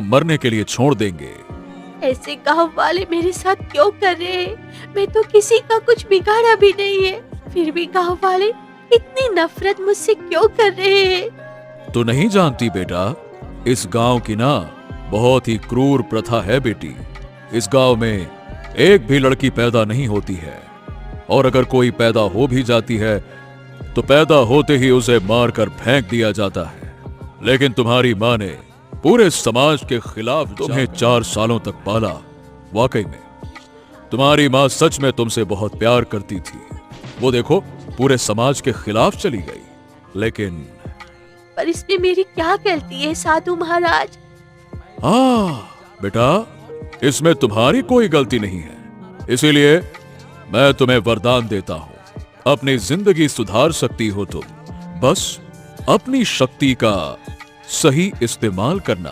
मरने के लिए छोड़ देंगे। ऐसे गांव वाले मेरे साथ क्यों कर रहे हैं? मैं तो किसी का कुछ बिगाड़ा भी नहीं है, फिर भी गांव वाले इतनी नफरत मुझसे क्यों कर रहे हैं? तो नहीं जानती बेटा, इस गांव की ना बहुत ही क्रूर प्रथा है बेटी। इस गांव में एक भी लड़की पैदा नहीं होती है, और अगर कोई पैदा हो भी जाती है तो पैदा होते ही उसे मारकर फेंक दिया जाता है। लेकिन तुम्हारी माँ ने पूरे समाज के खिलाफ तुम्हें 4 सालों तक पाला। वाकई में तुम्हारी माँ सच में तुमसे बहुत प्यार करती थी। वो देखो पूरे समाज के खिलाफ चली गई। लेकिन पर इसमें मेरी क्या गलती है साधु महाराज? बेटा, इसमें तुम्हारी कोई गलती नहीं है। इसीलिए मैं तुम्हें वरदान देता हूं, अपनी जिंदगी सुधार सकती हो तुम, बस अपनी शक्ति का सही इस्तेमाल करना।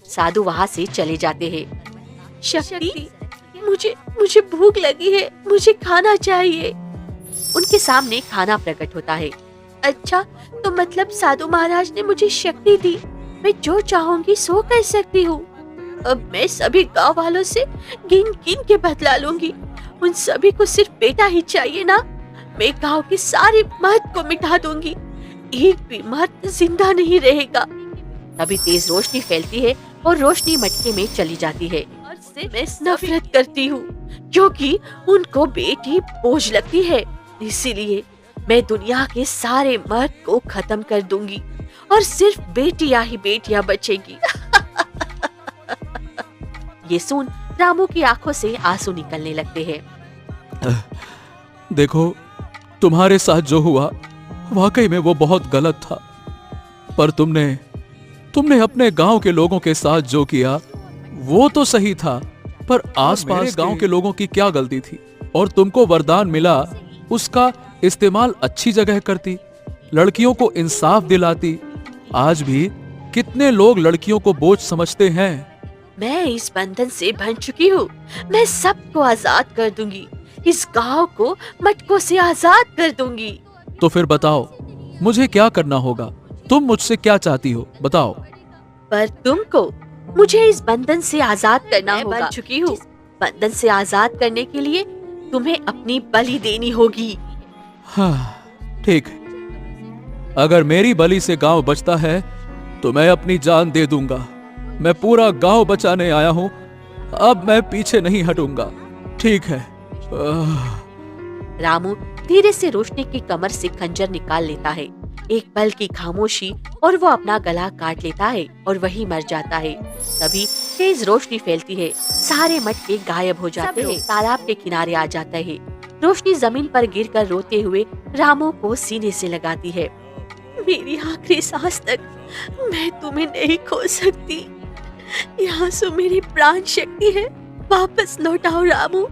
साधु वहाँ से चले जाते हैं। शक्ति? मुझे भूख लगी है, मुझे खाना चाहिए। उनके सामने खाना प्रकट होता है। अच्छा, तो मतलब साधु महाराज ने मुझे शक्ति दी, मैं जो चाहूंगी सो कर सकती हूँ। अब मैं सभी गांव वालों से गिन गिन के बदला लूंगी। उन सभी को सिर्फ बेटा ही चाहिए ना। मैं गांव के सारे मर्द को मिटा दूंगी, एक भी मर्द जिंदा नहीं रहेगा। तभी तेज रोशनी फैलती है और रोशनी मटके में चली जाती है। मैं नफरत करती हूँ क्योंकि उनको बेटी बोझ लगती है, इसीलिए मैं दुनिया के सारे मर्द को खत्म कर दूंगी और सिर्फ बेटियां ही बेटियां बचेगी। ये सुन रामू की आंखों से आंसू निकलने लगते हैं। देखो, तुम्हारे साथ जो हुआ वाकई में वो बहुत गलत था, पर तुमने अपने गांव के लोगों के साथ जो किया वो तो सही था, पर आसपास गांव के लोगों की क्या गलती थी? और तुमको वरदान मिला, उसका इस्तेमाल अच्छी जगह करती, लड़कियों को इंसाफ दिलाती। आज भी कितने लोग लड़कियों को बोझ समझते हैं। मैं इस बंधन से बंध चुकी हूँ, मैं सबको आजाद कर दूंगी, इस गांव को मटकों से आजाद कर दूंगी। तो फिर बताओ, मुझे क्या करना होगा? तुम मुझसे क्या चाहती हो, बताओ। पर तुमको मुझे इस बंधन से आजाद करना होगा। बन चुकी हूँ, बंधन से आजाद करने के लिए तुम्हें अपनी बलि देनी होगी। हाँ, ठीक है। अगर मेरी बलि से गांव बचता है तो मैं अपनी जान दे दूंगा। मैं पूरा गांव बचाने आया हूँ, अब मैं पीछे नहीं हटूंगा। ठीक है। रामू धीरे से रोशनी की कमर से खंजर निकाल लेता है। एक पल की खामोशी और वो अपना गला काट लेता है और वही मर जाता है। तभी तेज रोशनी फैलती है, सारे मटके गायब हो जाते हैं, तालाब के किनारे आ जाता है। रोशनी जमीन पर गिरकर रोते हुए रामू को सीने से लगाती है। मेरी आखिरी सांस तक मैं तुम्हें नहीं खो सकती, यहाँ से मेरी प्राण शक्ति है, वापस लौटाओ रामू।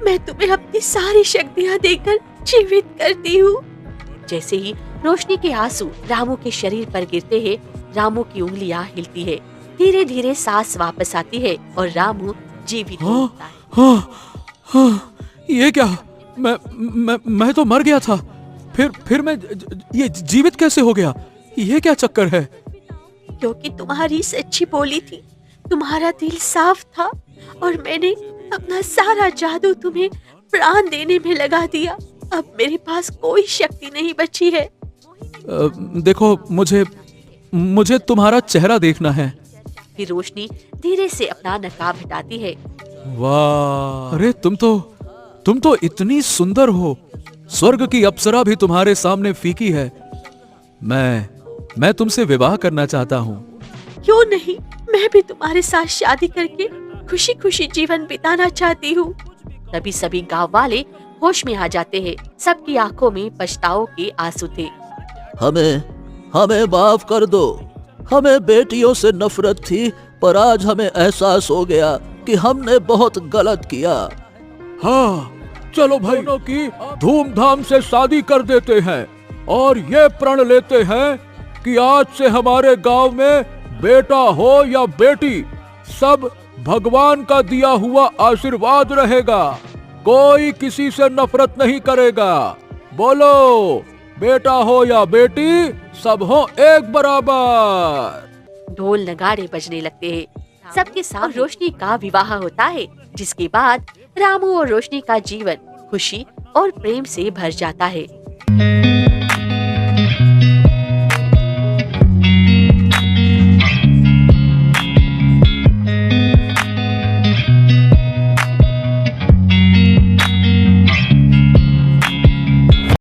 मैं तुम्हें अपनी सारी शक्तियाँ देकर जीवित करती हूँ। जैसे ही रोशनी के आंसू रामू के शरीर पर गिरते हैं, रामू की उंगलियां हिलती है, धीरे धीरे सांस वापस आती है और रामू जीवित होता है। ये क्या? मैं तो मर गया था, फिर मैं ये जीवित कैसे हो गया? ये क्या चक्कर है? क्योंकि तुम्हारी सच्ची बोली थी, तुम्हारा दिल साफ था और मैंने अपना सारा जादू तुम्हें प्राण देने में लगा दिया। अब मेरे पास कोई शक्ति नहीं बची है। देखो, मुझे तुम्हारा चेहरा देखना है। फिर रोशनी धीरे से अपना नकाब हटाती है। वाह, अरे तुम तो इतनी सुंदर हो, स्वर्ग की अप्सरा भी तुम्हारे सामने फीकी है। मैं तुमसे विवाह करना चाहता हूँ। क्यों नहीं, मैं भी तुम्हारे साथ शादी करके खुशी खुशी जीवन बिताना चाहती हूँ। तभी सभी गांव वाले होश में आ जाते हैं। सबकी आंखों में पछताओ के आंसू थे। हमें माफ कर दो, हमें बेटियों से नफरत थी, पर आज हमें एहसास हो गया कि हमने बहुत गलत किया। हाँ, चलो भाई, दोनों की धूमधाम से शादी कर देते हैं और ये प्रण लेते हैं कि आज से हमारे गांव में बेटा हो या बेटी, सब भगवान का दिया हुआ आशीर्वाद रहेगा। कोई किसी से नफरत नहीं करेगा। बोलो, बेटा हो या बेटी, सब हो एक बराबर। ढोल नगाड़े बजने लगते हैं। सबके सामने रोशनी का विवाह होता है, जिसके बाद रामू और रोशनी का जीवन खुशी और प्रेम से भर जाता है।